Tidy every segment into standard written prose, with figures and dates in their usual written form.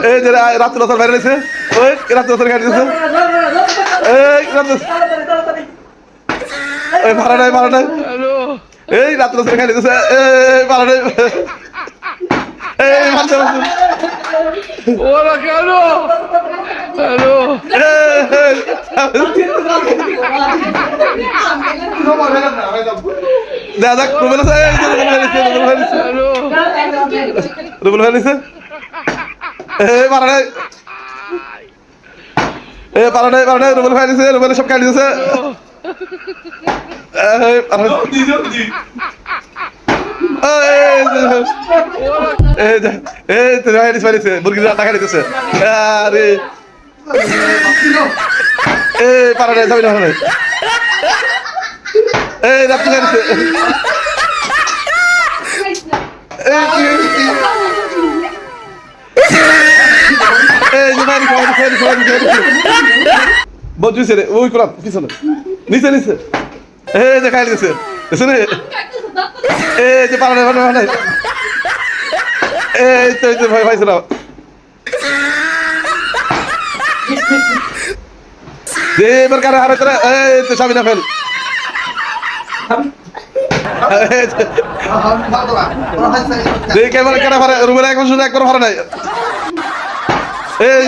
এই যে রাত্রে রাত্রে বাইরে রয়েছে ওই রাত্রে রাত্রে খাই দিয়েছে এই রাত্রে এই ভাড়া নাই এই রাত্রে রাত্রে খাই দিয়েছে এই ভাড়া নাই এই মারছে ওরা কেন হ্যালো দাদা রুবেল আছে রুবেল ভাই নিছে এই মারা নাই এই পারা নাই রুবেল ভাই নিছে রুবেল সব খাই দিয়েছে মুরগি টাকা দিতেছে আরে এই পারা নাই যাবি না এই রাত্রি খাইছে বলছে রে ওই করা পিছনে নিচে নিচে এই যে খাই দিয়েছে শুনে এই যে পারা নাই এই তো ভয় পাইছে না যে এবার কারে হারে তোরা এই তো সাবিনা ফেল দেখ এবার কারে হারে রুমের এখন শুধু একবার হারে নাই এই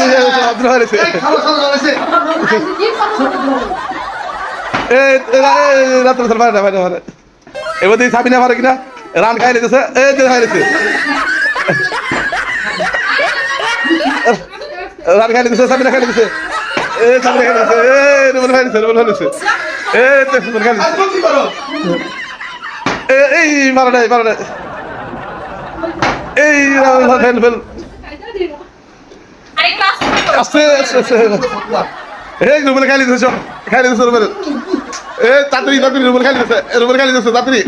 আব্দুল হারিছে এই রাত্রে ভাড়া ভাড়া ভাড়া এবার দিয়ে সাবিনা ভাড়া কিনা রান খাই লিতেছে এই যে খাই লিতেছে রান খাই লিতেছে সাবিনা খাই লিতেছে এই সাবিনা খাই লিতেছে এই রুবেল খাই লিতেছে রুবেল খাই লিতেছে এই তো রুবেল খাই লিতেছে এই মারা নাই এই ফেল ফেল আস্তে আস্তে এই রুবেল খাই লিতেছে সব খাই লিতেছে রুবেল এই তাড়াতাড়ি রুবেল খাই লিতেছে তাড়াতাড়ি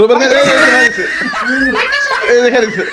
রুবেল খাই লিতেছে এই খাই লিতেছে